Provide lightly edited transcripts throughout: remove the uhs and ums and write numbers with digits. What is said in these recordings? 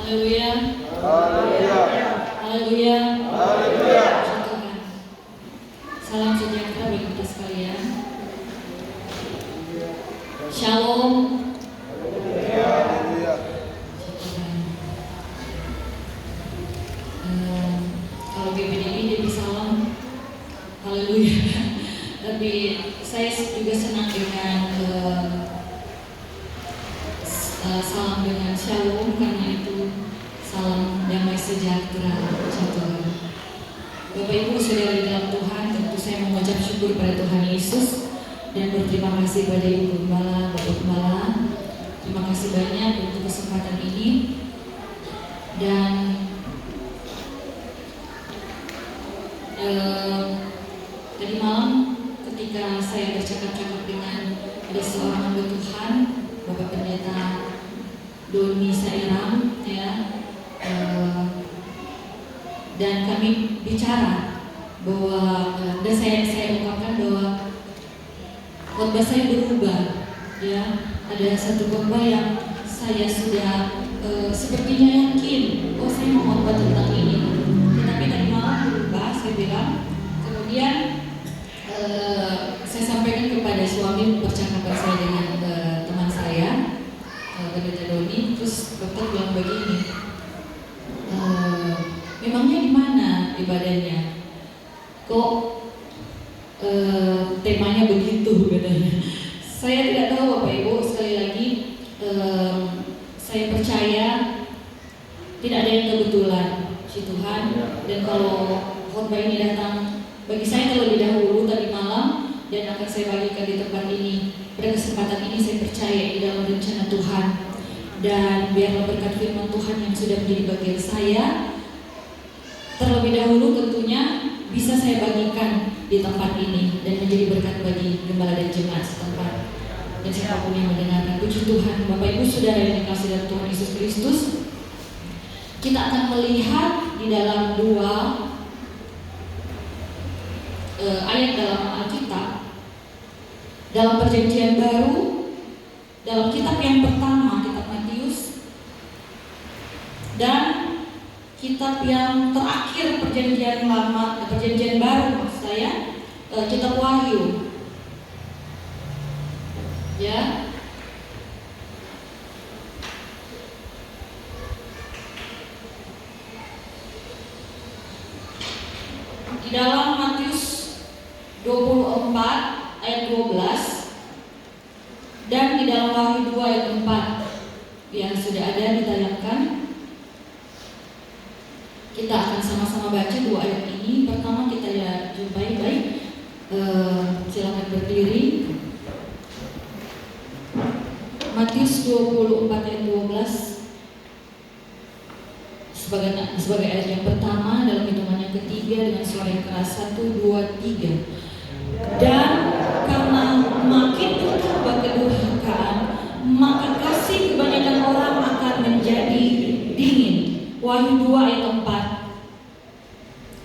Haleluya. Haleluya. Haleluya. Haleluya. Puji Tuhan. Salam sejahtera bagi kita sekalian. Shalom. Haleluya. Puji Tuhan. Kalau GPDI jadi salam. Haleluya. Tapi saya juga senang dengan salam dengan shalom, karena itu salam damai sejahtera. Puji Tuhan. Bapak Ibu saudara di dalam Tuhan, tentu saya mengucap syukur pada Tuhan Yesus dan berterima kasih pada Ibu Gembala, Bapak Gembala. Terima kasih banyak untuk kesempatan ini. Dan tadi malam ketika saya bercakap-cakap dengan ada seorang hamba Tuhan, Bapak Pendeta Doni Sairam, ya, dan kami bicara bahwa dan saya ungkapkan bahwa khotbah saya berubah, ya. Ada satu khotbah yang saya sudah sepertinya yakin, oh saya mau khotbah tentang ini, tetapi tadi malam berubah, saya bilang. Kemudian saya sampaikan kepada suami percakapan saya dengan teman saya, Pendeta Doni. Terus dokter bilang begini, memangnya di mana ibadahnya? Kok temanya begitu, katanya. Saya tidak tahu Bapak Ibu, sekali lagi saya percaya tidak ada yang kebetulan, Puji Tuhan. Dan kalau khotbah ini datang bagi saya terlebih dahulu tadi malam dan akan saya bagikan di tempat ini, pada kesempatan ini saya percaya di dalam rencana Tuhan. Dan biarlah berkat firman Tuhan yang sudah menjadi bagian saya terlebih dahulu tentunya bisa saya bagikan di tempat ini dan menjadi berkat bagi gembala dan jemaat setempat dan siapapun yang mendengarkan. Puji Tuhan. Bapak Ibu saudara yang dikasihi dalam Tuhan Yesus Kristus, kita akan melihat di dalam dua ayat dalam Alkitab, dalam Perjanjian Baru, dalam kitab yang pertama, kitab Matius, dan kitab yang terakhir Perjanjian Lama, Perjanjian Baru maksud saya, kitab Wahyu. Ya. Di dalam Matius 24 ayat 12 dan di dalam Wahyu 2 ayat 4 yang sudah ada ditayangkan, kita akan sama-sama baca dua ayat ini. Pertama kita ya jumpai, baik, silakan berdiri. Matius 24 ayat 12 sebagai ayat yang pertama dalam hitungan yang ketiga dengan suara yang keras. 1, 2, 3. Dan karena makin bertambah kedurhakaan, maka kasih kebanyakan orang akan menjadi dingin. Wahyu 2 ayat 4.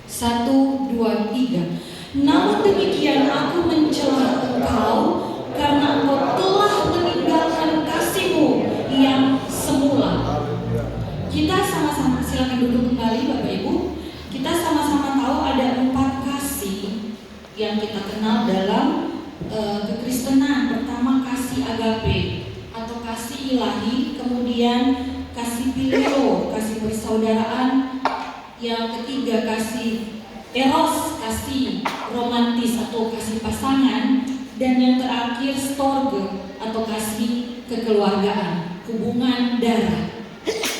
1, 2, 3. Namun demikian aku mencela engkau karena engkau telah meninggalkan kasihmu yang semula. Kita sama-sama, silakan duduk kembali Bapak Ibu. Kita sama-sama tahu ada 4 kasih yang kita kenal dalam kekristenan. Pertama kasih agape atau kasih ilahi, kemudian kasih phileo, kasih persaudaraan, yang ketiga kasih eros, kasih romantis atau kasih pasangan, dan yang terakhir storge atau kasih kekeluargaan, hubungan darah.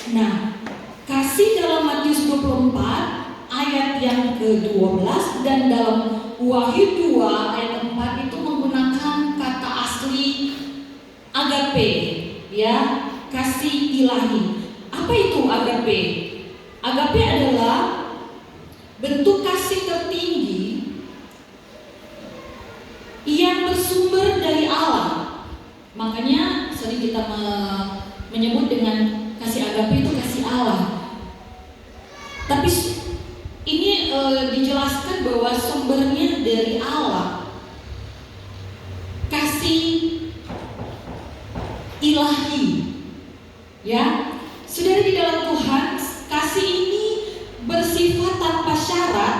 Nah, kasih dalam Matius 24 ayat yang ke-12 dan dalam Wahyu 2 ayat 4 itu menggunakan kata asli agape, ya, kasih ilahi. Apa itu agape? Agape adalah bentuk kasih tertinggi yang bersumber dari Allah. Makanya sering kita menyebut dengan kasih agape itu kasih Allah. Tapi ini dijelaskan bahwa sumbernya dari Allah. Kasih ilahi. Ya. Saudara di dalam Tuhan, bersifat tanpa syarat,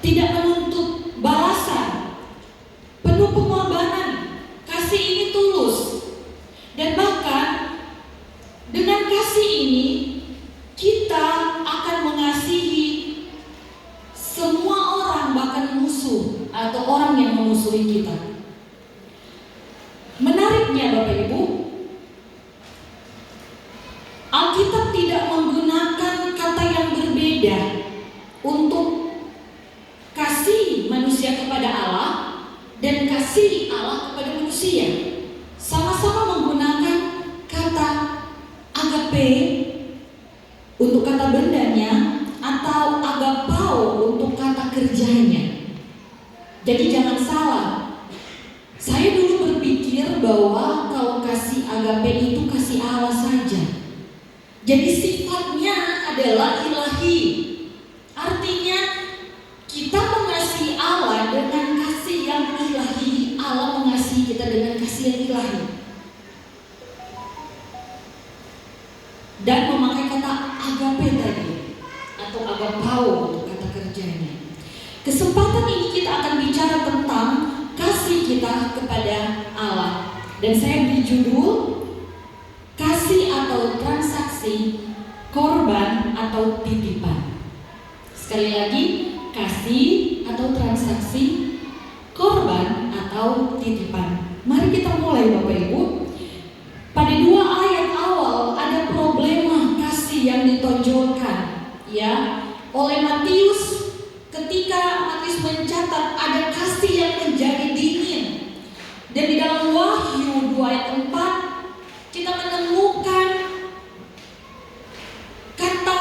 tidak menuntut balasan, penuh pengorbanan. Kasih ini tulus. Dan bahkan dengan kasih ini kita akan mengasihi semua orang, bahkan musuh atau orang yang memusuhi kita. Menariknya Bapak Ibu, Alkitab tidak menggunakan kata yang berbeda untuk kasih manusia kepada Allah dan kasih Allah kepada manusia. Sama-sama menggunakan kata agape untuk kata bendanya atau agapao untuk kata kerjanya. Jadi jangan salah. Saya dulu berpikir bahwa kalau kasih agape itu kasih Allah saja. Jadi sifatnya adalah ilahi. Artinya kita mengasihi Allah dengan kasih yang ilahi. Allah mengasihi kita dengan kasih yang ilahi. Dan memakai kata agape tadi atau agapao untuk kata kerjanya. Kesempatan ini kita akan bicara tentang kasih kita kepada Allah. Dan saya beri judul kasih atau transaksi, korban atau titipan. Sekali lagi, kasih atau transaksi, korban atau titipan. Mari kita mulai Bapak Ibu. Pada 2 ayat awal ada problema kasih yang ditonjolkan, ya, oleh Matius. Ketika Matius mencatat ada kasih yang menjadi dingin. Dan di dalam Wahyu 2 ayat 4 kita menemukan kata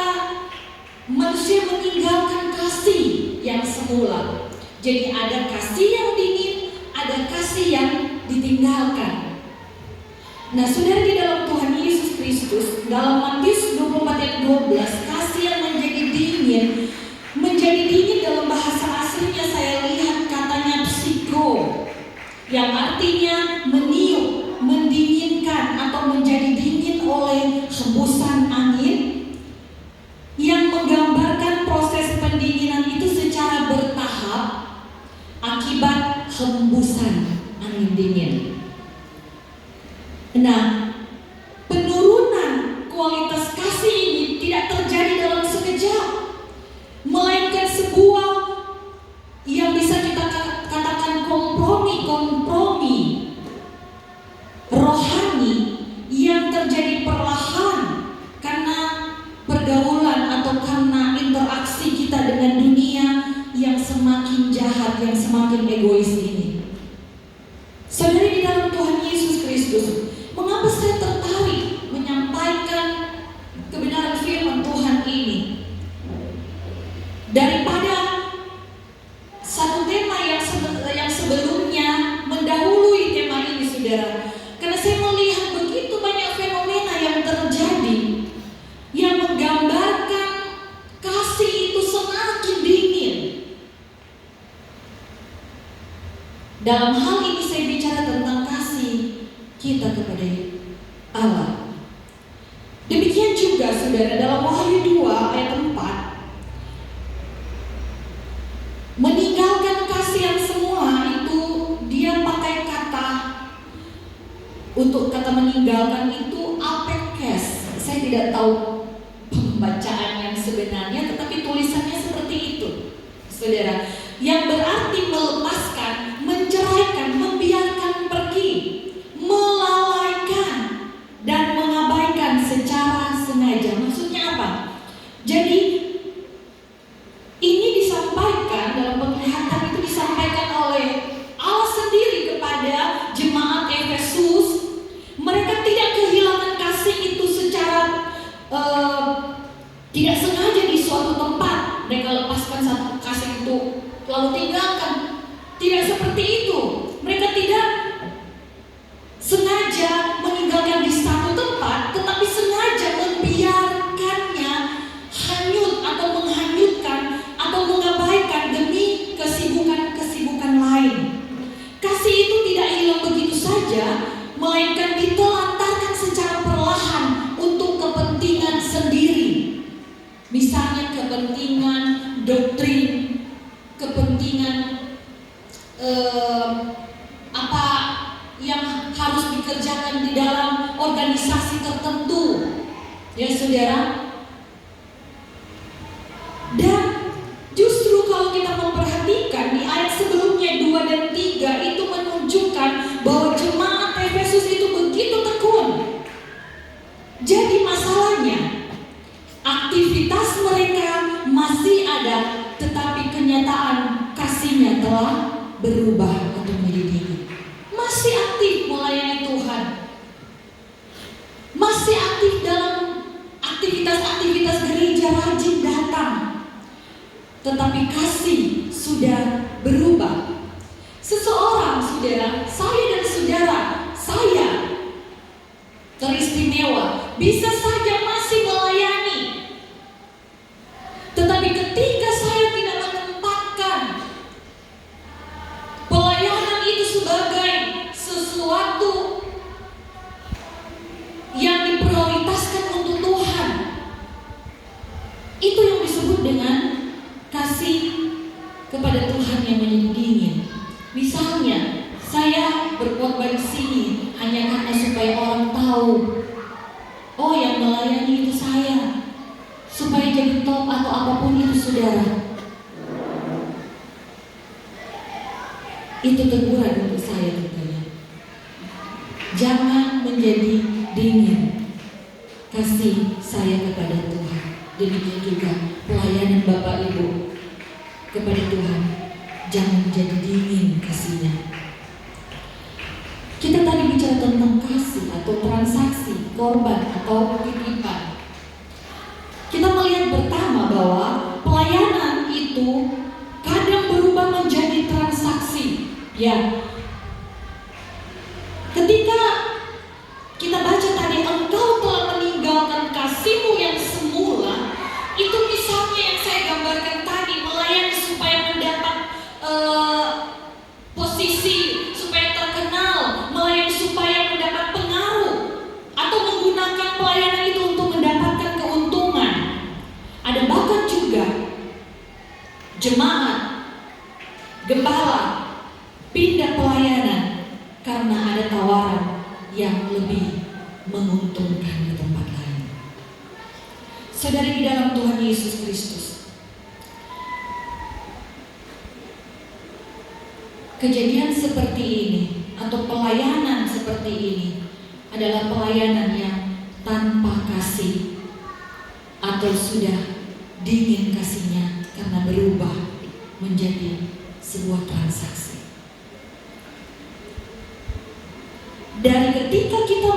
manusia meninggalkan kasih yang semula. Jadi ada kasih yang dingin, ada kasih yang ditinggalkan. Nah, saudara, di dalam Tuhan Yesus Kristus, dalam Matius 24 ayat 12, kasih yang menjadi dingin dalam bahasa aslinya saya lihat katanya psiko, yang artinya meniup, mendinginkan atau menjadi dingin oleh hembusan angin, yang menggambarkan proses pendinginan itu secara bertahap akibat hembusan angin dingin. Nah, penurunan kualitas kasih ini tidak terjadi dalam sekejap, melainkan sebuah yang bisa kita katakan kompromi rohani yang terjadi perlahan karena pergaulan atau karena interaksi kita dengan dunia yang semakin jahat, yang semakin egois ini. Saudara, di dalam Tuhan Yesus Kristus, mengapa saya tertarik menyampaikan kebenaran firman Tuhan ini? Daripada satu tema yang sebelumnya mendahului tema ini, saudara. Karena saya melihat begitu banyak fenomena yang terjadi yang menggambarkan kasih itu semakin dingin. Dalam hal ini saya bicara tentang kasih kita kepada Allah. Demikian juga saudara, dalam Wahyu 2 ayat 4, meninggalkan kasih yang semula itu, dia pakai kata, untuk kata meninggalkan itu apekes. Saya tidak tahu pembacaan yang sebenarnya, tetapi tulisannya seperti itu, saudara, yang berarti melepaskan, menceraikan, membiarkan pergi, melalaikan, dan mengabaikan secara sengaja. Maksudnya apa? Jadi ini disampaikan dalam penglihatan, itu disampaikan oleh Allah sendiri kepada jemaat Efesus. Mereka tidak kehilangan kasih itu secara tidak sengaja di suatu tempat. Mereka lepaskan satu kasih itu lalu tinggalkan. Tidak seperti itu. Mereka tidak sengaja meninggalkan di satu tempat, tetapi sengaja membiarkannya hanyut atau menghanyutkan atau mengabaikan demi kesibukan-kesibukan lain. Kasih itu tidak hilang begitu saja, melainkan ditelantarkan secara perlahan untuk kepentingan sendiri. Misalnya kepentingan doktrin, kepentingan apa yang harus dikerjakan di dalam organisasi tertentu, ya saudara. Dan justru kalau kita memperhatikan di ayat sebelumnya 2 dan 3 itu menunjukkan bahwa jemaat Efesus itu begitu tekun. Jadi masalahnya aktivitas mereka masih ada, tetapi kenyataan kasihnya telah berubah atau menjadi dingin. Masih aktif melayani Tuhan, masih aktif dalam aktivitas-aktivitas gereja, rajin datang, tetapi kasih sudah berubah. Seseorang, saudara, saya dan saudara, saya teristimewa, bisa saja masih melayani, tetapi ketika saya tidak menempatkan pelayanan itu sebagai sesuatu yang diprioritaskan untuk Tuhan, itu yang disebut dengan kasih kepada Tuhan yang menjadi dingin. Misalnya, saya berkorban di sini hanya karena supaya orang tahu, oh yang melayani itu saya, supaya jadi top atau apapun itu saudara. Itu teguran untuk saya tentunya. Jangan menjadi dingin kasih saya kepada Tuhan. Demikian juga pelayanan Bapak Ibu kepada Tuhan, jangan menjadi dingin kasihnya. Kita tadi bicara tentang kasih atau transaksi, korban atau titipan. Kita melihat pertama bahwa pelayanan itu kadang berubah menjadi transaksi. Ya, ketika kita baca tadi, engkau telah meninggalkan kasihmu yang semula, itu misalnya yang saya gambarkan tadi, melayani supaya mendapat posisi, supaya terkenal, melayani supaya mendapat pengaruh, atau menggunakan pelayanan itu untuk mendapatkan keuntungan. Ada bahkan juga jemaat, gembala pindah pelayanan karena ada tawaran yang lebih menguntungkan di tempat lain. Saudari di dalam Tuhan Yesus Kristus, kejadian seperti ini atau pelayanan seperti ini adalah pelayanan yang tanpa kasih atau sudah dingin kasihnya karena berubah menjadi sebuah transaksi. Dan ketika kita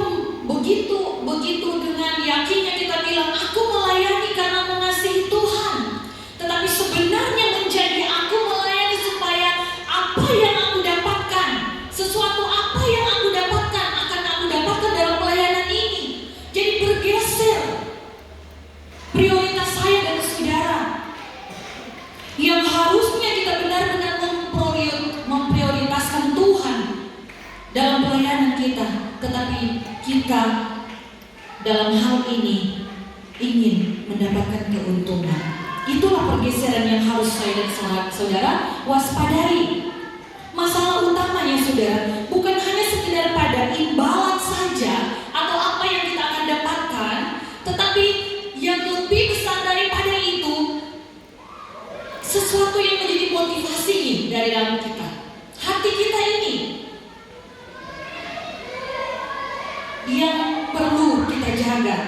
begitu dengan yakinnya kita bilang aku melayani karena mengasihi Tuhan, tetapi sebenarnya menjadi aku melayani supaya apa yang aku dapatkan, sesuatu apa yang aku dapatkan akan aku dapatkan dalam pelayanan ini. Jadi bergeser prioritas saya dan saudara, yang harusnya kita benar-benar memprioritaskan Tuhan dalam pelayanan kita, tetapi kita dalam hal ini ingin mendapatkan keuntungan. Itulah pergeseran yang harus saya dan saudara waspadai. Masalah utamanya saudara bukan hanya sekedar pada imbalan saja atau apa yang kita akan dapatkan, tetapi yang lebih besar daripada itu, sesuatu yang menjadi motivasi dari dalam kita, hati kita ini yang perlu kita jaga.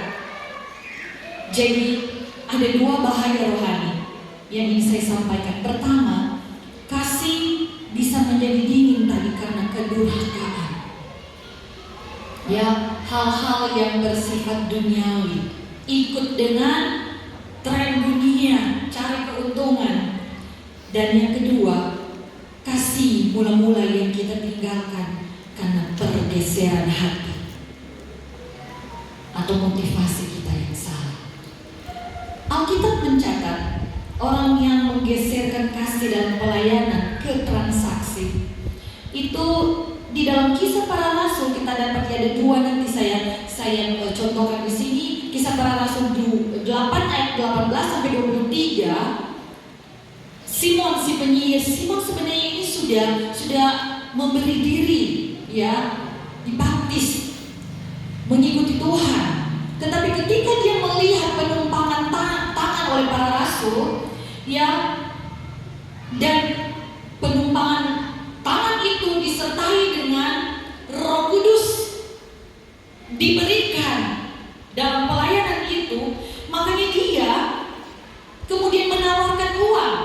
Jadi ada dua bahaya rohani yang ingin saya sampaikan. Pertama, kasih bisa menjadi dingin tadi karena kedurhakaan. Ya, hal-hal yang bersifat duniawi, ikut dengan tren dunia, cari keuntungan. Dan yang kedua, kasih mula-mula yang kita tinggalkan karena pergeseran hati atau motivasi kita yang salah. Alkitab mencatat orang yang menggeserkan kasih dalam pelayanan ke transaksi itu di dalam Kisah Para Rasul kita dapat ada dua, nanti saya contohkan di sini. Kisah Para Rasul 8 ayat 18 sampai 23, Simon si penyihir, Simon sebenarnya ini sudah memberi diri, ya, dibaptis, mengikuti Tuhan. Tetapi ketika dia melihat penumpangan tangan oleh para rasul, ya, dan penumpangan tangan itu disertai dengan Roh Kudus diberikan dalam pelayanan itu, makanya dia kemudian menawarkan uang,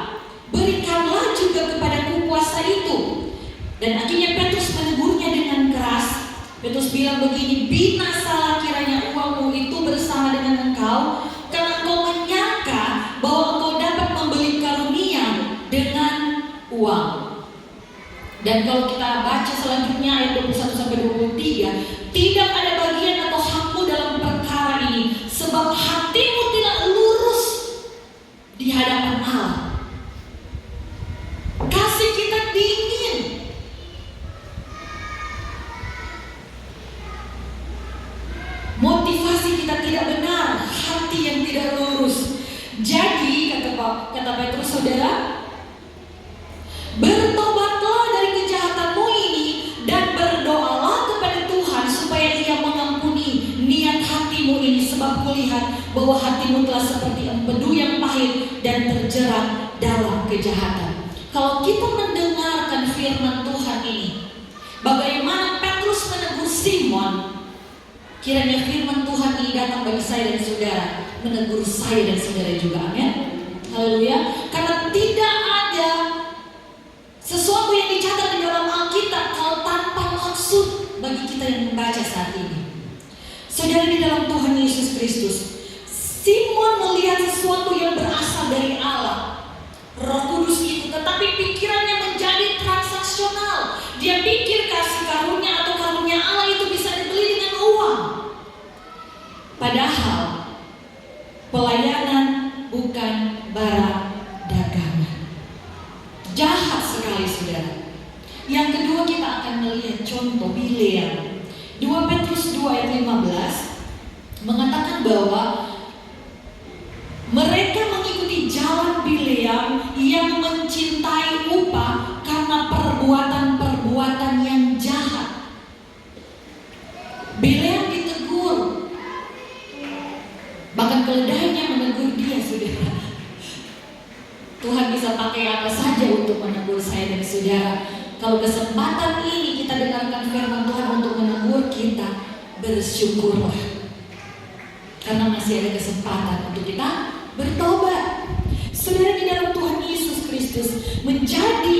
berikanlah juga kepadaku kuasa itu. Dan akhirnya Petrus menegurnya dengan keras. Petrus bilang begini, binasalah kiranya uangmu itu bersama dengan engkau, karena engkau menyangka bahwa engkau dapat membeli karunia dengan uang. Dan kalau kita baca selanjutnya ayat 21 sampai 23, tidak ada bagian atau hakmu dalam perkara ini, sebab hatimu tidak lurus di hadapan Allah. Kasih kita dingin. Motivasi kita tidak benar, hati yang tidak lurus. Jadi kata Petrus, saudara, bertobatlah dari kejahatanmu ini dan berdoalah kepada Tuhan supaya Ia mengampuni niat hatimu ini, sebab kulihat bahwa hatimu telah seperti empedu yang pahit dan terjerat dalam kejahatan. Kalau kita mendengarkan firman Tuhan ini, bagaimana Petrus menegur Simon, kiranya firman Tuhan ini datang bagi saya dan saudara, menegur saya dan saudara juga, amin. Haleluya. Karena tidak ada sesuatu yang dicatat di dalam Alkitab kalau tanpa maksud bagi kita yang membaca saat ini. Saudara di dalam Tuhan Yesus Kristus, Simon melihat sesuatu yang berasal dari Allah, Roh Kudus itu, tetapi pikirannya menjadi transaksional. Dia pikir kasih karunia atau karunia Allah itu bisa dibeli dengan uang. Padahal pelayanan bukan barang dagangan. Jahat sekali, saudara. Yang kedua, kita akan melihat contoh Bileam. 2 Petrus 2 ayat 15 mengatakan bahwa mereka mengikuti jalan Bileam yang mencintai upah karena perbuatan-perbuatan yang jahat. Bileam ditegur, bahkan keledainya menegur dia, saudara. Tuhan bisa pakai apa saja untuk menegur saya dan saudara. Kalau kesempatan ini kita dengarkan firman Tuhan untuk menegur kita, bersyukurlah, karena masih ada kesempatan untuk kita bertobat. Saudara, di dalam Tuhan Yesus Kristus menjadi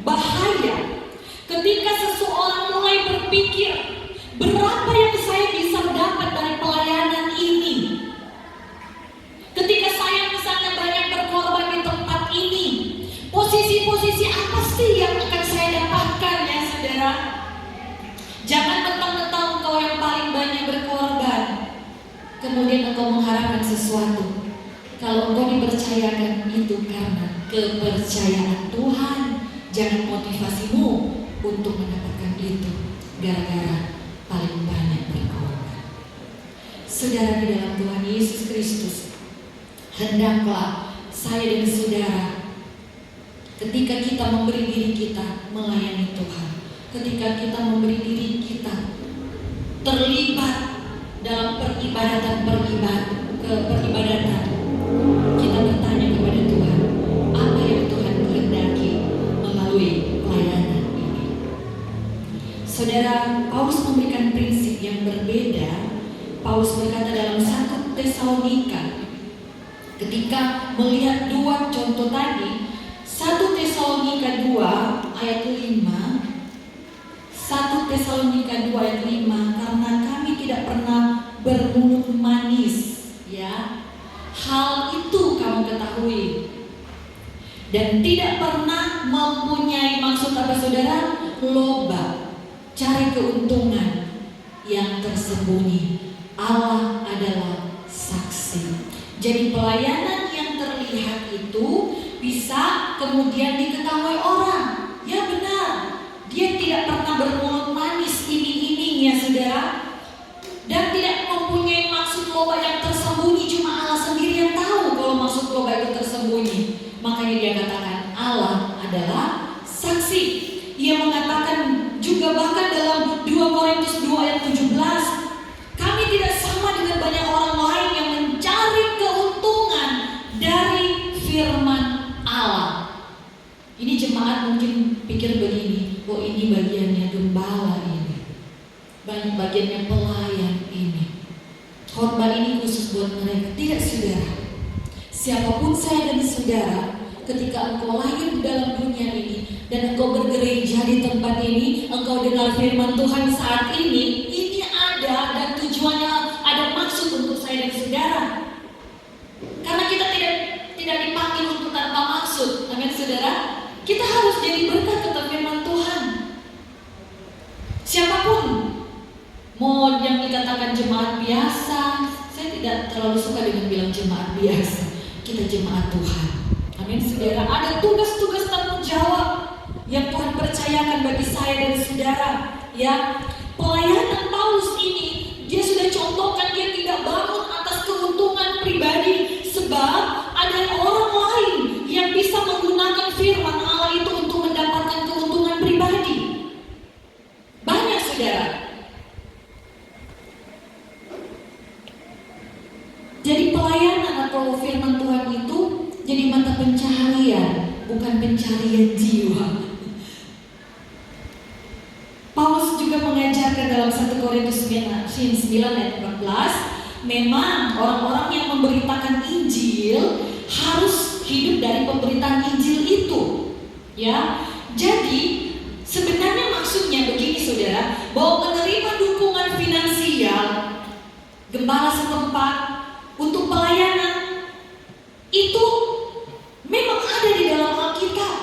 bahaya ketika seseorang mulai berpikir, berapa yang saya bisa dapat dari pelayanan ini? Ketika saya misalnya banyak berkorban di tempat ini, posisi-posisi apa sih yang akan saya dapatkan, ya saudara? Jangan mentang-mentang engkau yang paling banyak berkorban, kemudian engkau mengharapkan sesuatu. Kalau engkau dipercayakan itu karena kepercayaan Tuhan, jangan motivasimu untuk mendapatkan itu gara-gara paling banyak berkorban. Saudara di dalam Tuhan Yesus Kristus, hendaklah saya dan saudara, ketika kita memberi diri kita melayani Tuhan, ketika kita memberi diri kita terlibat dalam peribadatan, kita bertanya kepada Tuhan, apa yang Tuhan kehendaki melalui pelayanan ini. Saudara, Paulus memberikan prinsip yang berbeda. Paulus berkata dalam 1 Tesalonika, ketika melihat dua contoh tadi, 1 Tesalonika 2 ayat 5, 1 Tesalonika 2 ayat 5, karena kami tidak pernah bermulut manis, ya, hal itu kamu ketahui, dan tidak pernah mempunyai maksud apa, saudara? Loba, cari keuntungan yang tersembunyi. Allah adalah saksi. Jadi pelayanan yang terlihat itu bisa kemudian diketahui orang. Ya benar, dia tidak pernah bermulut manis iming-iming, ya saudara, dan tidak mempunyai maksud maksud lomba yang tersembunyi cuma Allah sendiri yang tahu kalau maksud lomba itu tersembunyi. Makanya dia katakan Allah adalah saksi. Ia mengatakan juga bahkan dalam 2 Korintus 2 ayat 17, kami tidak sama dengan banyak orang lain yang mencari keuntungan dari firman Allah. Ini jemaat mungkin pikir begini, oh ini bagiannya gembala ini, bagiannya pelayan ini, khotbah ini khusus buat mereka. Tidak, saudara. Siapapun saya dan saudara, ketika engkau lahir di dalam dunia ini dan engkau bergereja di tempat ini, engkau dengar firman Tuhan saat ini ada dan tujuannya, ada maksud untuk saya dan saudara. Karena kita tidak dipanggil untuk tanpa maksud. Amin, saudara. Kita harus jadi berkat kata firman Tuhan. Siapapun, mau yang dikatakan jemaat biasa, saya tidak terlalu suka dengan bilang jemaat biasa. Kita jemaat Tuhan. Amin, saudara. Ada tugas-tugas tanggung jawab yang Tuhan percayakan bagi saya dan saudara. Ya, pelayanan Paulus ini, dia sudah contohkan, dia tidak bangun atas keuntungan pribadi, sebab ada orang lain yang bisa menggunakan firman Allah itu untuk mendapatkan keuntungan pribadi. Banyak, saudara. Jadi pelayanan atau firman Tuhan itu jadi mata pencaharian, bukan pencarian jiwa. Paulus juga mengajarkan dalam 1 Korintus 9 ayat 14, memang orang-orang yang memberitakan Injil harus hidup dari pemberitaan Injil itu. Ya, jadi sebenarnya maksudnya begini, saudara, bahwa menerima dukungan finansial gembala setempat untuk pelayanan itu memang ada di dalam Alkitab,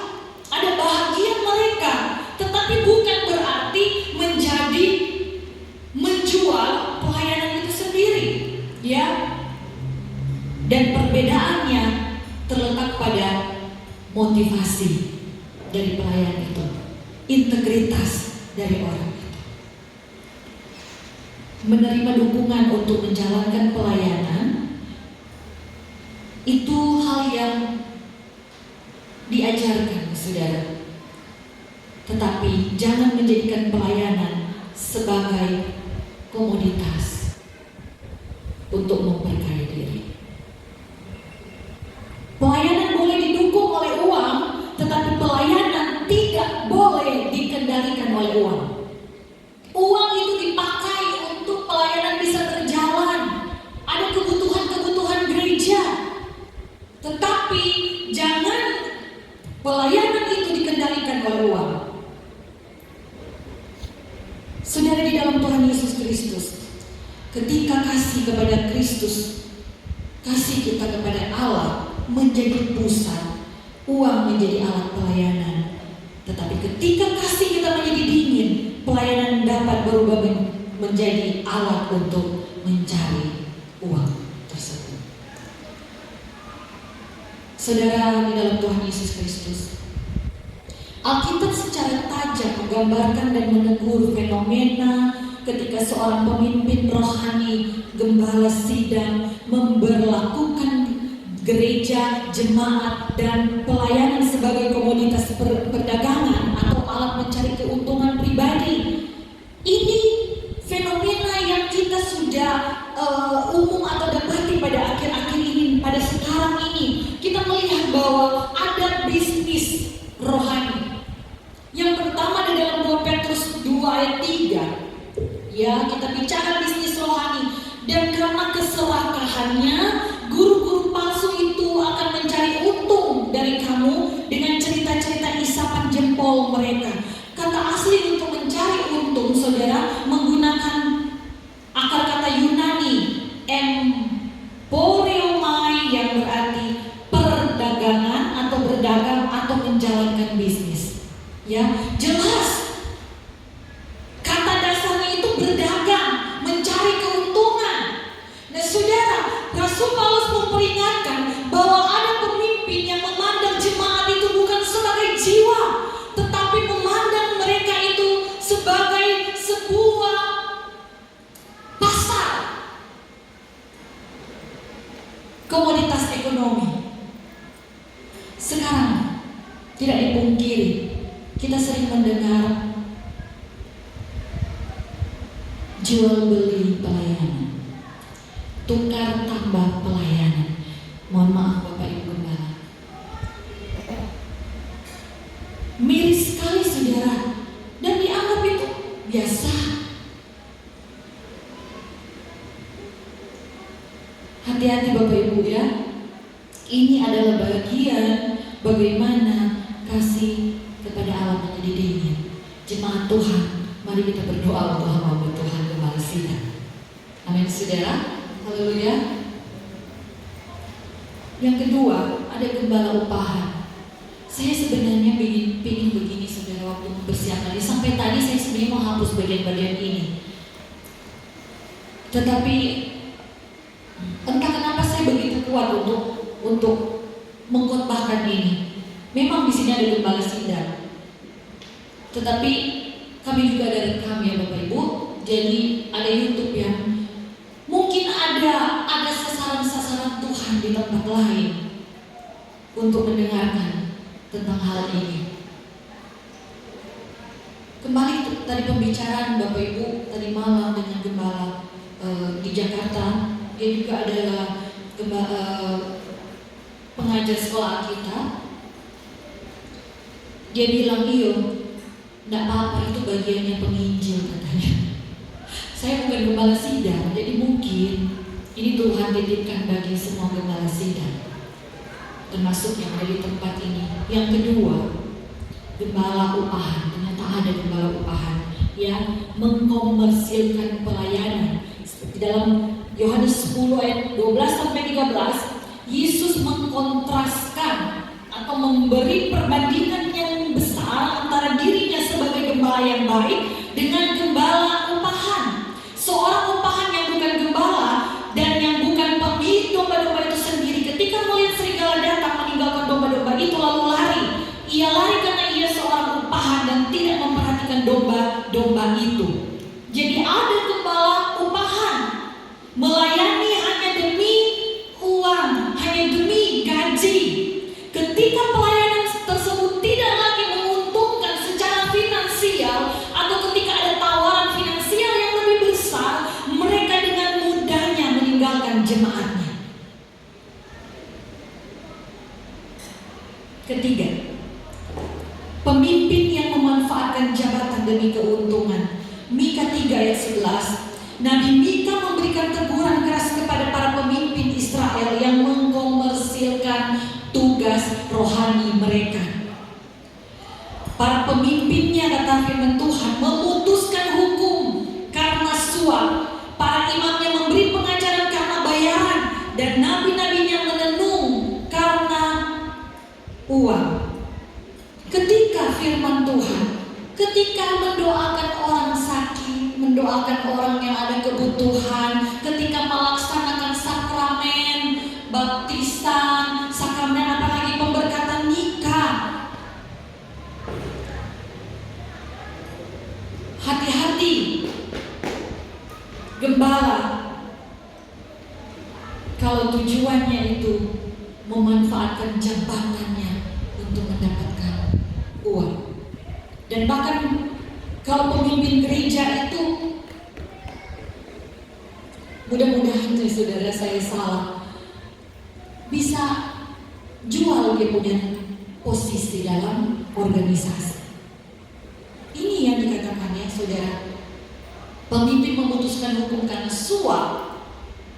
ada bahagian mereka, tetapi bukan berarti menjual pelayanan itu sendiri, ya. Dan perbedaannya terletak pada motivasi dari pelayanan itu, integritas dari orang itu. Menerima dukungan untuk menjalankan pelayanan itu hal yang diajarkan, saudara. Tetapi jangan menjadikan pelayanan sebagai komoditas untuk memperkaya diri. Pelayanan boleh didukung oleh uang, tetapi pelayanan tidak boleh dikendalikan oleh uang. Uang itu dipakai untuk pelayanan bisa berjalan. Ada kebutuhan-kebutuhan gereja. Tetapi jangan pelayanan itu dikendalikan oleh uang. Saudara, di dalam Tuhan Yesus Kristus, ketika kasih kepada Kristus, kasih kita kepada Allah menjadi pusat, uang menjadi alat pelayanan. Tetapi ketika kasih kita menjadi dingin, pelayanan dapat berubah menjadi alat untuk mencari uang tersebut. Saudara, di dalam Tuhan Yesus Kristus, Alkitab secara tajam menggambarkan dan menegur fenomena ketika seorang pemimpin rohani, gembala sidang, memberlakukan gereja, jemaat, dan pelayanan sebagai komoditas perdagangan atau alat mencari keuntungan pribadi. Ini fenomena yang kita sudah umum atau dapati pada akhir-akhir ini, pada sekarang ini. Kita melihat bahwa ada bisnis rohani. Yang pertama di dalam 2 Petrus 2 ayat 3, ya, kita bicara bisnis rohani. Dan karena keserakahannya, guru-guru palsu itu akan mencari untung dari kamu dengan cerita-cerita isapan jempol mereka. Kata asli untuk mencari untung, saudara, menggunakan akar kata Yunani emporeomai, yang berarti perdagangan atau berdagang atau menjalankan bisnis. Ya, jelas kata dasarnya itu berdagang, mencari keuntungan. Nah, saudara, Rasul Paulus memperingatkan bahwa ada pemimpin yang memandang jemaat itu bukan sebagai jiwa, tetapi memandang mereka itu sebagai sebuah pasar. komoditas ekonomi. Sekarang tidak dipungkiri, kita sering mendengar jual beli pelayanan, tukar tambah pelayanan. Mohon maaf Bapak Ibu Gembala, miris sekali saudara, dan dianggap itu biasa. Hati-hati Bapak Ibu ya, ini adalah bagian bagaimana kasih kepada Allah menjadi dingin. Jemaat Tuhan, mari kita berdoa untuk hamba Tuhan Gembala Sidang. Amin saudara, haleluya. Yang kedua, ada gembala upahan. Saya sebenarnya ingin begini saudara, waktu mempersiapkan ini. Sampai tadi saya sebenarnya mau hapus bagian-bagian ini, tetapi entah kenapa saya begitu kuat untuk mengkhotbahkan ini. Memang di sini ada gembala sidang, tetapi kami juga ada rekam ya Bapak Ibu. Jadi ada YouTube yang mungkin ada sasaran-sasaran Tuhan di tempat lain untuk mendengarkan tentang hal ini. Kembali tadi pembicaraan Bapak Ibu tadi malam dengan gembala di Jakarta. Dia juga adalah pengajar sekolah kita. Dia bilang, iyo, enggak apa-apa, itu bagiannya penginjil katanya. Saya bukan gembala sidang, jadi mungkin ini Tuhan titipkan bagi semua gembala sidang, termasuk yang ada di tempat ini. Yang kedua, gembala upahan. Ternyata ada gembala upahan yang mengkomersilkan pelayanan. Seperti dalam Yohanes 10 ayat 12-13, Yesus mengkontraskan atau memberi perbandingan yang besar antara dirinya sebagai gembala yang baik dengan gembala upahan. Seorang upahan yang bukan gembala dan yang bukan pemilik domba-domba itu sendiri, ketika melihat serigala datang meninggalkan domba-domba itu lalu lari. Ia lari karena ia seorang upahan dan tidak memperhatikan domba-domba itu. Jadi ada gembala upahan, melayani hanya demi uang, hanya demi gaji. Ketika pelayanan tersebut tidak lagi menguntungkan secara finansial, atau ketika ada tawaran finansial yang lebih besar, mereka dengan mudahnya meninggalkan jemaatnya. Ketiga, pemimpin yang memanfaatkan jabatan demi keuntungan. Mika 3 ayat 11, Nabi Mika memberikan teguran keras kepada para pemimpin Israel yang mengkomersilkan tugas rohani mereka. Para pemimpinnya, kata firman Tuhan, memutuskan hukum karena suap. Para imamnya memberi pengajaran karena bayaran, dan nabi-nabinya menenung karena uang. Ketika firman Tuhan, ketika mendoakan orang sakit, mendoakan orang yang ada kebutuhan, ketika melaksanakan sakramen baptisan, sakramen apalagi pemberkatan nikah, hati-hati gembala kalau tujuannya itu memanfaatkan jabatannya untuk mendapatkan uang. Dan bahkan kalau pemimpin gereja itu, mudah-mudahan tuh saudara saya salah, bisa jual dia punya posisi dalam organisasi. Ini yang dikatakan ya saudara, pemimpin memutuskan hukum karena suap,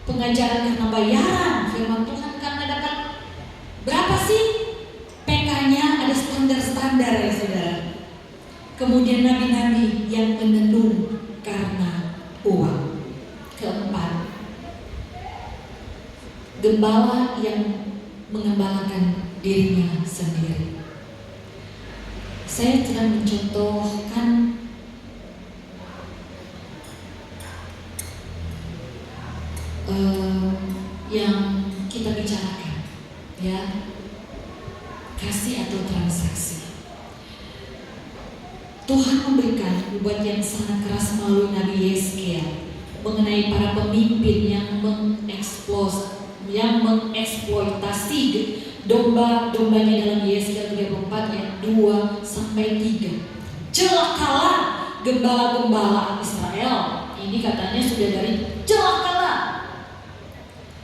pengajaran karena bayaran, firman Tuhan karena dapat berapa sih PK-nya, ada standar-standar ya saudara. Kemudian nabi-nabi yang menenung karena uang. Keempat, gembala yang mengembalakan dirinya sendiri. Saya sedang mencontohkan yang kita bicarakan, ya, kasih atau transaksi. Tuhan memberikan nubuat yang sangat keras melalui Nabi Yeskiel mengenai para pemimpin yang yang mengeksploitasi domba-dombanya dalam Yesaya 34 ayat 2 sampai 3. Celakalah gembala-gembala Israel. Ini katanya sudah dari celakalah.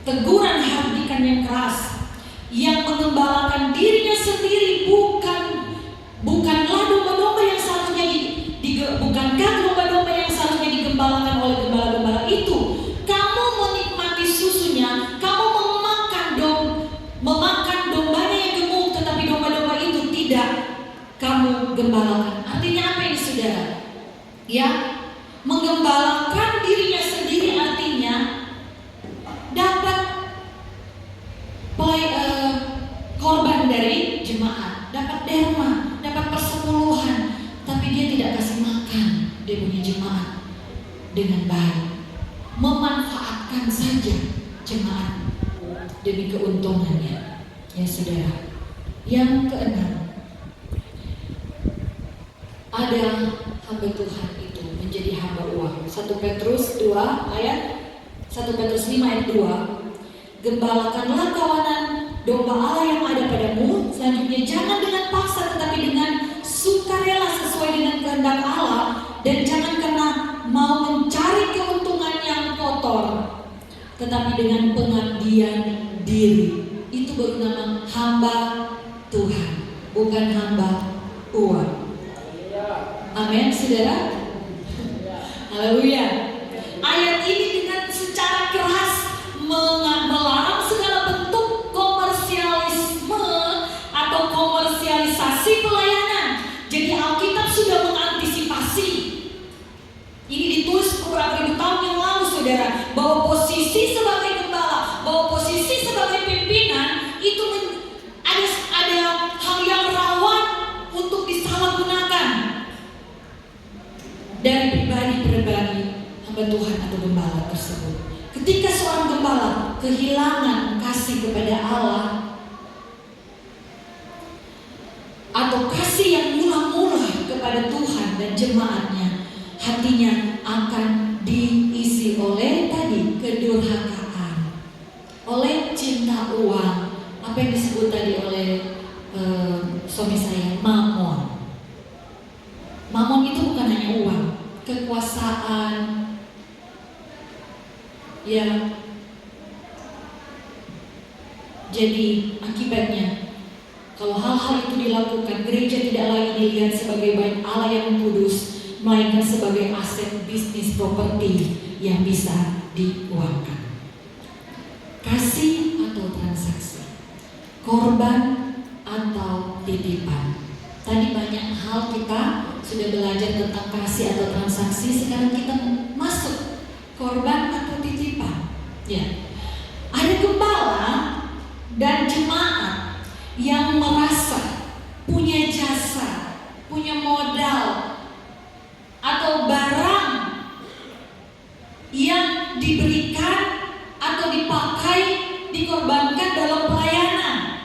Teguran hardikan yang keras, yang mengembalakan dirinya sendiri, bukanlah domba-domba yang seharusnya bukankah domba-domba yang seharusnya digembalakan oleh gembala-gembala itu? Kamu menikmati susunya, kamu memakan dombanya yang gemuk, tetapi domba-domba itu tidak kamu gembalakan. Artinya apa ini, saudara? Ya, menggembalakan dirinya sendiri artinya dapat korban dari jemaat, dapat derma, dapat persepuluhan, tapi dia tidak kasih makan dia punya jemaat dengan baik, memanfaatkan saja jemaat demi keuntungannya. Ya saudara, yang keenam, ada hamba Tuhan itu menjadi hamba uang. 1 Petrus 5 ayat 2, gembalakanlah kawanan domba Allah yang ada padamu. Selanjutnya, jangan dengan paksa tetapi dengan sukarela sesuai dengan kehendak Allah, dan jangan karena mau mencari keuntungan yang kotor, tetapi dengan pengabdian diri. Itu baru nama hamba Tuhan, bukan hamba uang. Amin, saudara. Haleluya. Ayat ini dengan secara keras melarang segala bentuk komersialisme atau komersialisasi pelayanan. Jadi Alkitab sudah mengantisipasi. Ini ditulis beberapa ribu tahun yang lalu, saudara, bahwa posisi sebagai gembala, bahwa posisi sebagai pimpinan itu ada hal yang rawan untuk disalahgunakan dari pribadi-pribadi hamba Tuhan atau gembala tersebut. Ketika seorang gembala kehilangan kasih kepada Allah atau kasih yang murah-murah kepada Tuhan dan jemaatnya, hatinya akan diisi oleh tadi kedurhakaan, oleh cinta uang, apa yang disebut tadi oleh suami saya, mamon. Mamon itu bukan hanya uang, kekuasaan, ya. Jadi akibatnya, kalau hal-hal itu dilakukan, gereja tidak lagi dilihat sebagai bait Allah yang kudus, melainkan sebagai aset bisnis properti yang bisa diuangkan. Kasih atau transaksi, korban atau titipan. Tadi banyak hal kita sudah belajar tentang kasih atau transaksi. Sekarang kita masuk korban atau titipan. Ya, ada gembala dan jemaat yang merasa punya jasa, punya modal atau barang yang diberikan atau dipakai, dikorbankan dalam pelayanan.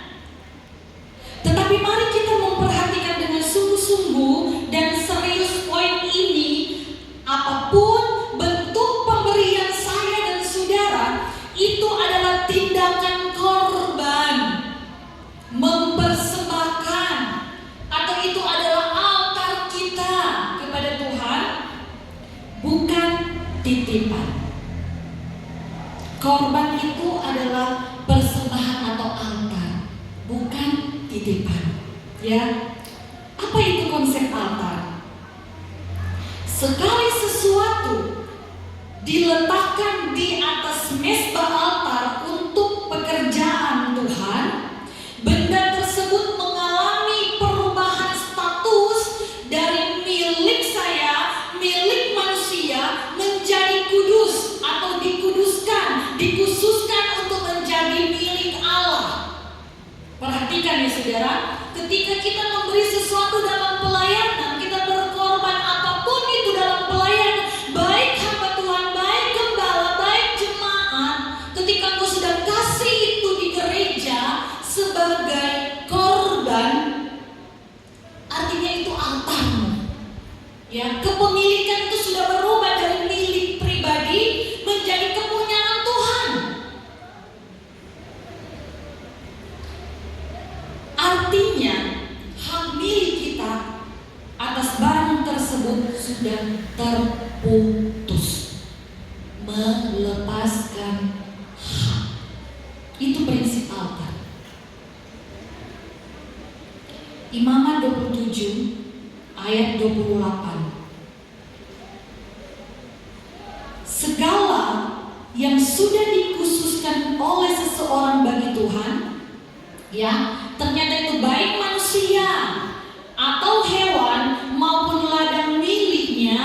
Tetapi mari kita memperhatikan dengan sungguh-sungguh dan serius poin ini. Apapun bentuk pemberian saya dan saudara, itu adalah tindakan korban, mempersembahkan, atau itu adalah altar kita kepada Tuhan, bukan titipan. Korban itu adalah persembahan atau altar, bukan titipan. Ya, apa itu konsep altar? Sekali sesuatu diletakkan di atas mezbah altar untuk pekerjaan Tuhan, benda tersebut mengalami perubahan status dari milik saya, milik manusia, menjadi kudus atau dikuduskan, dikhususkan untuk menjadi milik Allah. Perhatikan ya saudara, ketika kita memberi sesuatu dalam pelayanan, kita berkorban apapun itu dalam pelayanan, baik hamba Tuhan, baik gembala, baik jemaat, ketika engkau sedang kasih itu di gereja sebagai korban, artinya itu altarmu. Ya, kepemilikan itu sudah berubah dari milik pribadi menjadi kepunyaan Tuhan. sudah terputus. Melepaskan hak. Itu prinsip altar. Imamat 27 ayat 28. Segala yang sudah dikhususkan oleh seseorang bagi Tuhan, ya, ternyata itu baik manusia atau hewan maupun ladang miliknya,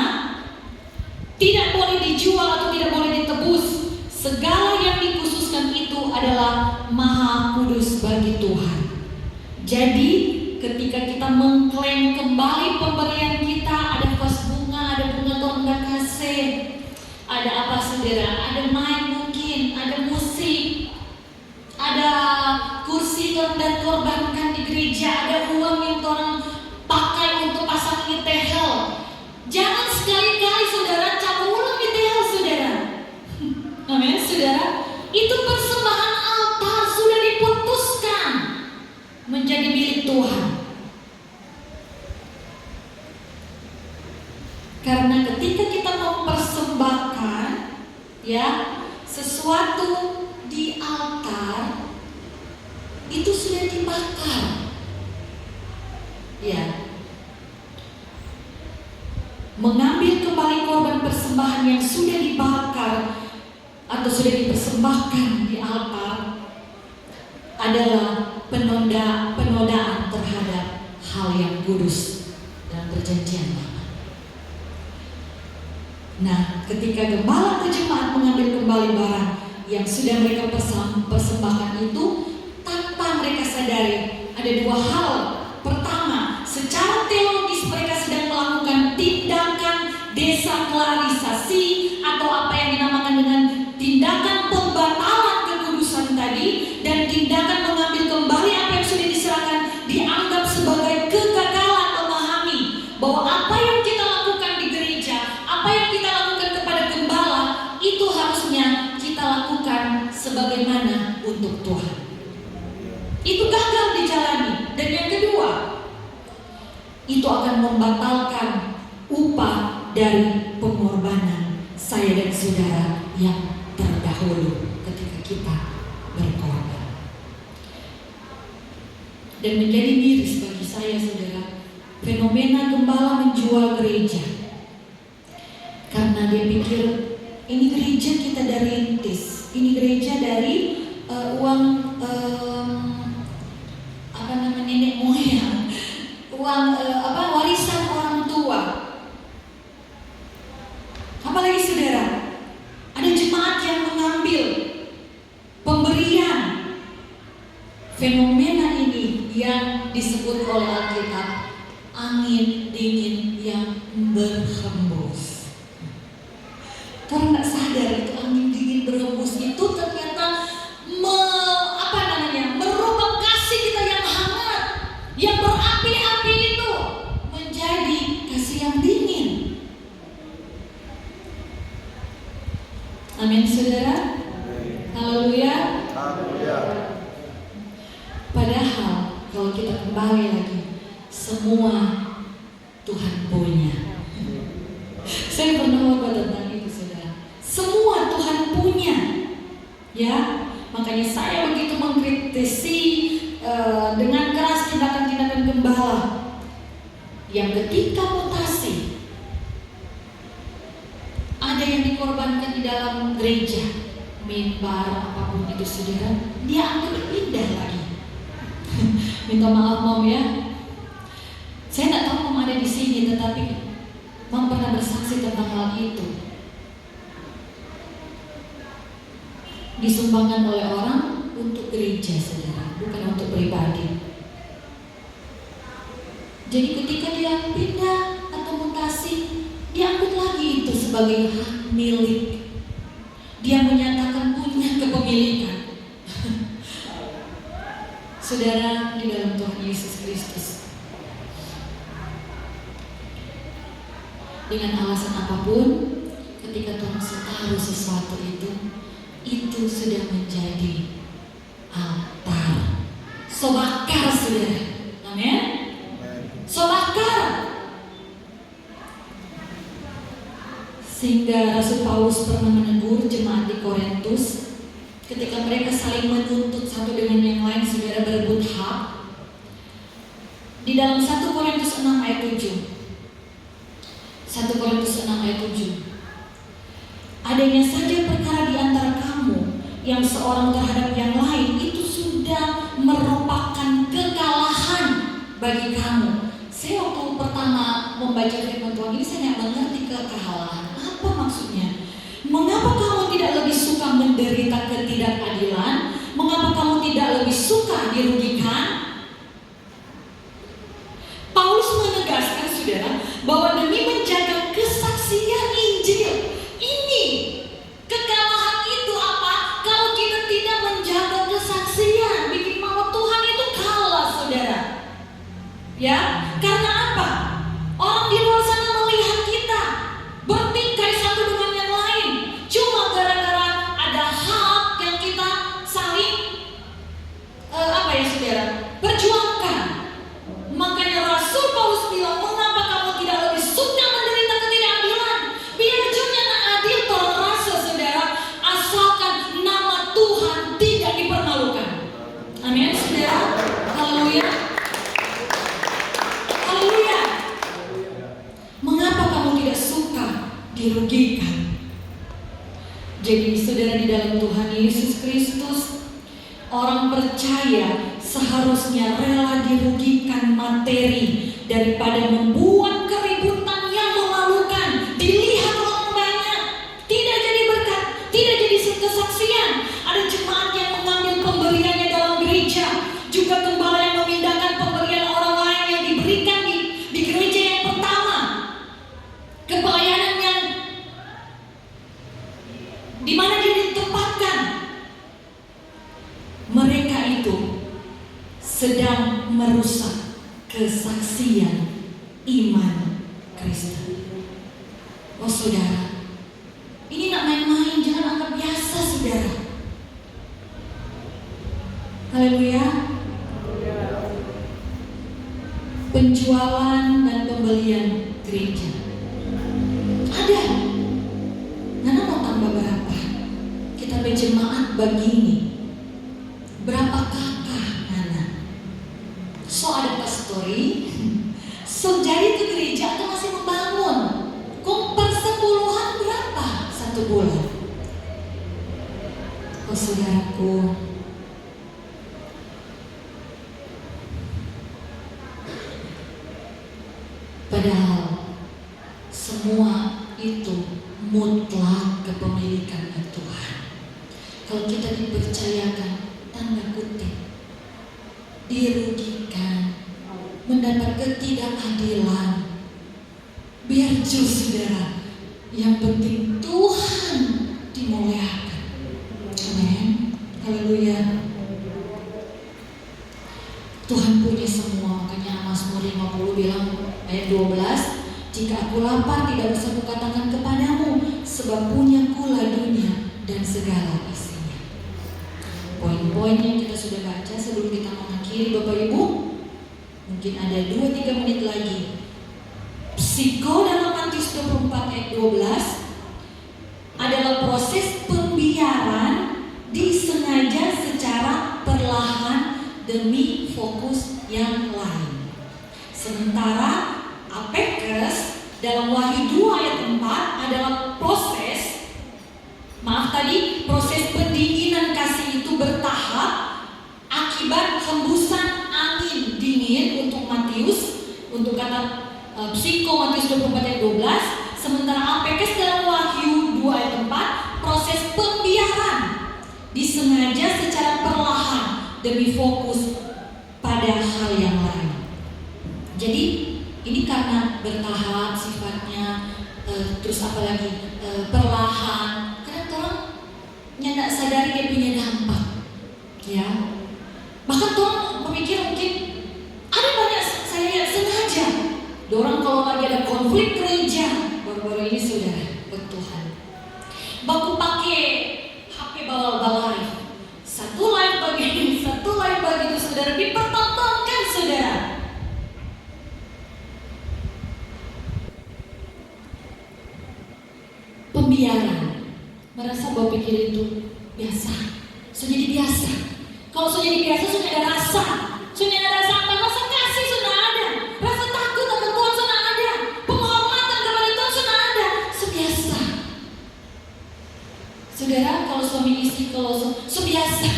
tidak boleh dijual atau tidak boleh ditebus. Segala yang dikhususkan itu adalah maha kudus bagi Tuhan. Jadi ketika kita mengklaim kembali pemberian kita, ada vas bunga, ada bunga Tuhan nggak kasih, ada apa saudara? Ada main mungkin, ada musik, ada kursi Tuhan dan korbankan di gereja, ada uang yang Tuhan pakai untuk pasang ITHL. Jangan sekali-kali saudara cabut ulang ITHL saudara. Amin saudara. Itu persembahan altar sudah diputuskan menjadi milik Tuhan. Karena ketika kita mempersembahkan, ya, sesuatu di altar itu sudah dibakar, ya. Mengambil kembali korban persembahan yang sudah dibakar atau sudah dipersembahkan di altar adalah penodaan terhadap hal yang kudus dalam perjanjian lama. Nah, ketika gembala atau jemaat mengambil kembali barang yang sudah mereka persembahkan itu, tanpa mereka sadari ada dua hal. Pertama, secara teologis mereka sedang melakukan tindakan desakralisasi atau apa yang dinamakan dengan tindakan pembatalan kekudusan tadi, dan tindakan mengambil kembali apa yang sudah diserahkan dianggap sebagai kegagalan memahami bahwa apa yang kita lakukan di gereja, apa yang kita lakukan kepada gembala, itu harusnya kita lakukan sebagaimana untuk Tuhan. Itu gagal dijalani. Dan yang kedua, itu akan membatalkan upah dari pengorbanan saya dan saudara yang terdahulu ketika kita berkorban. Dan menjadi miris bagi saya saudara, fenomena gembala menjual gereja. Karena dia pikir ini gereja kita dari rintis, ini gereja dari uang nenek moyang, uang warisan orang tua. Apalagi saudara, ada jemaat yang mengambil pemberian. Fenomena ini yang disebut oleh Alkitab angin dingin yang berhembus. Karena nggak sadar itu angin dingin berhembus itu ternyata merubah kasih kita yang hangat, yang berapi-api itu menjadi kasih yang dingin. Amin saudara. Haleluya. Padahal kalau kita kembali lagi, semua Tuhan punya. Saya pernah ngomong tentang itu saudara. Semua Tuhan punya, ya. Makanya saya begitu mengkritisi dengan keras tindakan-tindakan gembala yang ketika mutasi ada yang dikorbankan di dalam gereja, mimbar apapun itu saudara, dia anggap indah lagi. Minta maaf Mom ya. Saya tidak tahu Mom ada di sini, tetapi Mom pernah bersaksi tentang hal itu. Disumbangkan oleh orang untuk gereja saudara, bukan untuk pribadi. Jadi ketika dia pindah atau mutasi, diangkut lagi itu sebagai hak milik. Dia menyatakan punya kepemilikan. Saudara di dalam Tuhan Yesus Kristus, dengan alasan apapun, ketika Tuhan taruh sesuatu itu sudah menjadi altar. Sobakar saudara, amin. Sobakar. Sehingga Rasul Paulus pernah menegur jemaat di Korintus ketika mereka saling menuntut satu dengan yang lain, saudara, berebut hak. Di dalam 1 Korintus 6 ayat 7, 1 Korintus 6 ayat 7, adanya saja perkara di antara kamu yang seorang terhadap yang lain itu sudah merupakan kekalahan bagi kamu. Saya waktu pertama membaca firman Tuhan ini, saya nggak mengerti kekalahan. Apa maksudnya? Mengapa kamu tidak lebih suka menderita ketidakadilan? Mengapa kamu tidak lebih suka dirugikan? Paulus menegaskan, saudara, bahwa demi menjaga kesaksian Injil, ini kekalahan itu apa? Kalau kita tidak menjaga kesaksian, bikin mau Tuhan itu kalah, saudara. Ya, karena apa? Orang di luar sana melihat kita bertikai satu dengan yang lain, cuma gara-gara ada hak yang kita saling saudara, perjuangkan. Makanya Rasul Paulus bilang, mengapa kamu tidak lebih suka menderita ketidakadilan? Biar jadinya adil terasa, saudara, asalkan nama Tuhan tidak dipermalukan. Amin, saudara. Haleluya. Haleluya. Mengapa kamu tidak suka dirugikan? Jadi saudara, di dalam Tuhan Yesus Kristus, orang percaya seharusnya rela dirugikan materi daripada membuat keributan yang memalukan, dilihat orang banyak, tidak jadi berkat, tidak jadi kesaksian. Ada jemaat yang mengambil pemberiannya dalam gereja, juga gembala yang memindahkan pemberian orang lain yang diberikan di gereja yang pertama ke pelayanan yang di mana dia ditempatkan. Mereka itu sedang merusak kesaksian iman Kristen. Oh saudara, ini nak main-main, jangan anggap biasa, saudara. Haleluya. Penjualan dan pembelian gereja ada. Nana mau tambah berapa? Kita berjemaat begini. Berapa kakak Nana? So ada pastori, so jadi itu gereja itu masih membangun. Kok persepuluhan berapa satu bulan? Oh saudaraku, padahal semua itu mutlak kepemilikan Tuhan. Kalau kita dipercayakan, tanda kutip, dirugikan, mendapat ketidakadilan, biar jauh, saudara. Yang penting Tuhan dimuliakan. Amin. Haleluya. Tuhan punya semua. Makanya Mazmur 50 bilang ayat 12, jika aku lapar tidak bisa kukatakan kepadamu, sebab punya kula dunia dan segala isinya. Poin-poin yang kita sudah baca sebelum kita mengakhiri, Bapak Ibu, mungkin ada 2-3 menit lagi. Psiko dalam Matius 24 ayat 12 adalah proses pembiaran disengaja secara perlahan demi fokus yang lain. Sementara apekes dalam Wahyu 2 ayat 4 adalah proses pendinginan kasih itu bertahap akibat hembusan angin dingin untuk Matius, untuk kata psiko Matius 24 ayat 12. Sementara apekes dalam Wahyu 2 ayat 4 proses pembiaran disengaja secara perlahan demi fokus pada hal yang lain. Jadi ini karena bertahap sifatnya, terus apalagi perlahan. Karena orang nggak sadari dia punya dampak, ya. Bahkan orang memikir mungkin ada banyak saya lihat sengaja. Orang kalau lagi ada konflik gereja, baru-baru ini saudara, Tuhan, baku pakai HP bawa live, satu live bagi itu saudara, dipertontonkan saudara. Kalau sudah jadi biasa, sudah ada rasa. Sudah ada rasa apa? Rasa kasih sudah ada. Rasa takut akan Tuhan sudah ada. Penghormatan kepada Tuhan sudah ada. Sebiasa. Saudara, kalau suami istri, kalau sebiasa.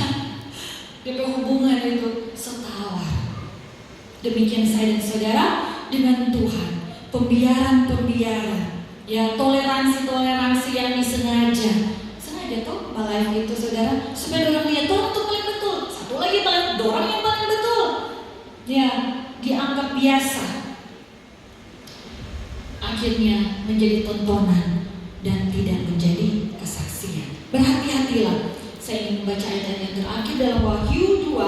DP hubungan itu setawar. Demikian saya dan saudara dengan Tuhan. Pembiaran, ya toleransi yang disengaja. Sengaja tuh malah itu saudara, supaya orang lihat Tuhan itu paling betul. Satu lagi orang yang paling betul. Ya, dianggap biasa. Akhirnya menjadi tontonan dan tidak menjadi kesaksian. Berhati-hatilah. Saya ingin membaca ayat yang terakhir dalam Wahyu 2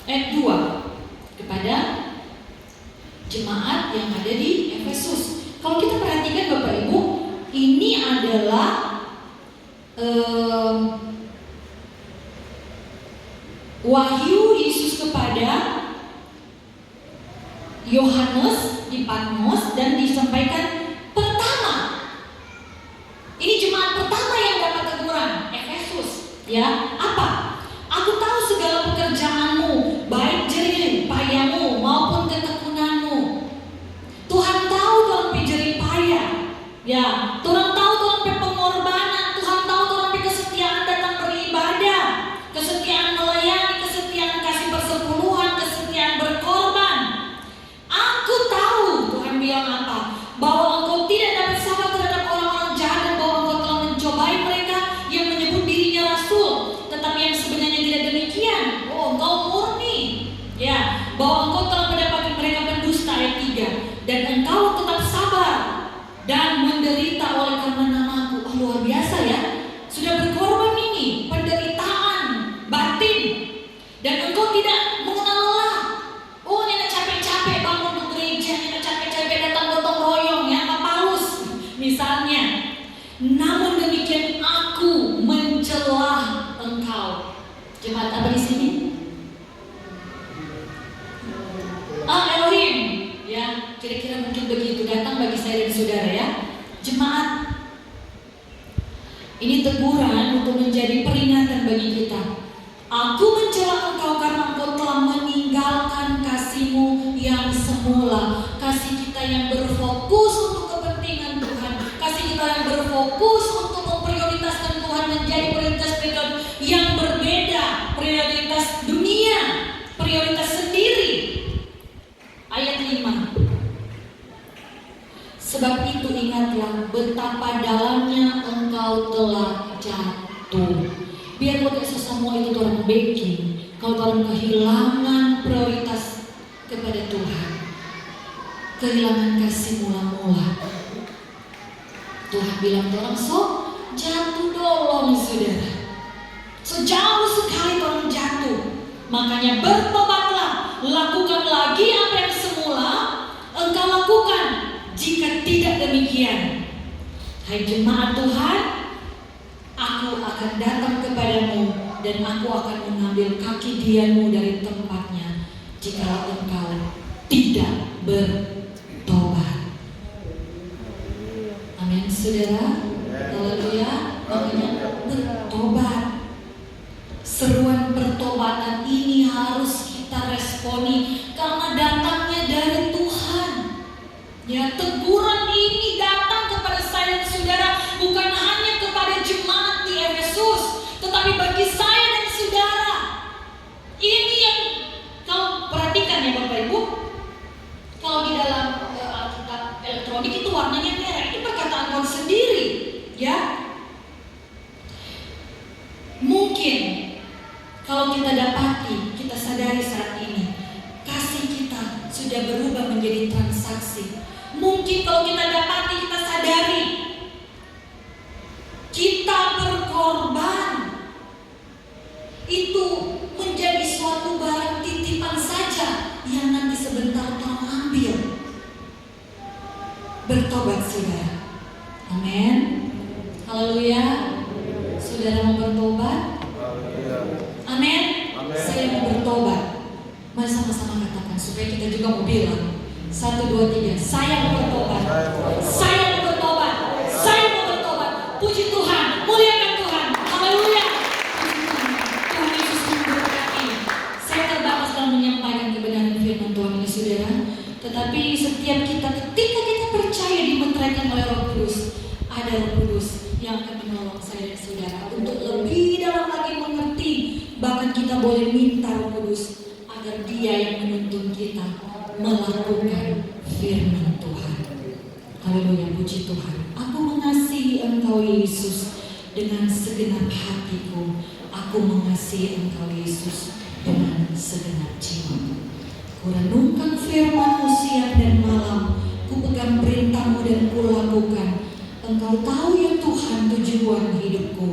ayat 2 kepada jemaat yang ada di Efesus. Kalau kita perhatikan Bapak Ibu, ini adalah wahyu Yesus kepada Yohanes di Patmos dan disampaikan pertama. Ini jemaat pertama yang dapat teguran, Efesus. Ya, apa? Aku tahu segala pekerjaanmu, baik jerih payamu maupun ketekunanmu. Tuhan tahu Tuhan jerih payah. Ya, Tuhan tahu Tuhan pengorbanan, Tuhan tahu Tuhan kesetiaan datang beribadah, kesetiaan melayani, kesetiaan kasih persepuluhan, kesetiaan berkorban. Aku tahu Tuhan bilang apa? Bahwa engkau tidak dapat sabar terhadap orang-orang jahat dan bahwa engkau telah mencobai mereka yang menyebut dirinya rasul, tetapi yang sebenarnya tidak demikian. Oh, engkau murni. Ya, bahwa engkau telah mendapatkan mereka pendusta, ayat 3. Dan engkau tetap sabar dan menderita oleh karena namaku. Oh, luar biasa ya. Sudah berkorban ini, penderitaan batin. Dan engkau tidak mengenal lelah. Oh, nenek capek-capek bangun untuk gereja, nenek capek-capek datang gotong royong ya, Pak Paulus misalnya. Namun demikian aku mencelah engkau. Jemaat apa di sini? Elohim. Ya, kira-kira mungkin begitu datang bagi saya dan saudara ya. Jemaat, ini teguran untuk menjadi peringatan bagi kita. Aku mencela engkau karena engkau telah meninggalkan kasihmu yang semula. Kasih kita yang berfokus untuk kepentingan Tuhan. Kasih kita yang berfokus untuk memprioritaskan Tuhan menjadi prioritas-prioritas yang berbeda. Prioritas dunia, prioritas sendiri. Ayat 5. Sebab itu ingatlah betapa dalamnya engkau telah jatuh. Biar buat semua itu Tuhan backing. Kalau Tuhan kehilangan prioritas kepada Tuhan, kehilangan kasih mula-mula, Tuhan bilang orang jatuh dolong saudara. Sejauh sekali orang jatuh. Makanya bertobatlah, lakukan lagi apa yang semula engkau lakukan. Jika tidak demikian, hai jemaat Tuhan, aku akan datang kepadamu dan aku akan mengambil kaki dianmu dari tempatnya jika engkau tidak bertobat. Amin saudara. Haleluya. Makanya bertobat. Seruan pertobatan ini harus kita responi karena datangnya dari Tuhan. Ya, teguran ini datang kepada saya dan saudara, bukan hanya kepada jemaat di Efesus, tetapi bagi saya dan saudara. Ini yang kalau perhatikan ya Bapak Ibu, kalau di dalam Alkitab elektronik itu warnanya merah, ini perkataan Tuhan sendiri, ya. Mungkin kalau kita dapati, kita sadari saat ini, kasih kita sudah berubah menjadi transaksi. Mungkin kalau kita dapati, kita sadari, kita berkorban itu menjadi suatu barang titipan saja yang nanti sebentar Tuhan ambil. Bertobat saudara. Amin. Haleluya. Saudara mau bertobat? Amin. Saya mau bertobat. Mari sama-sama katakan supaya kita juga mau bilang 1, 2, 3. Saya mau bertobat. Saya mau bertobat. Saya mau bertobat. Puji Tuhan. Muliakan Tuhan. Haleluya. Tuhan Yesus memberkati. diingatkan oleh Roh Kudus, ada Roh Kudus yang akan menolong saya dan saudara untuk lebih dalam lagi mengerti. Bahkan kita boleh minta Roh Kudus agar Dia yang menuntun kita melakukan firman Tuhan. Haleluya, puji Tuhan. Aku mengasihi Engkau Yesus dengan segenap hatiku. Aku mengasihi Engkau Yesus dengan segenap jiwaku. Kurenungkan firman-Mu siang dan malam, ku pegang perintah-Mu dan ku lakukan. Engkau tahu ya Tuhan tujuan hidupku.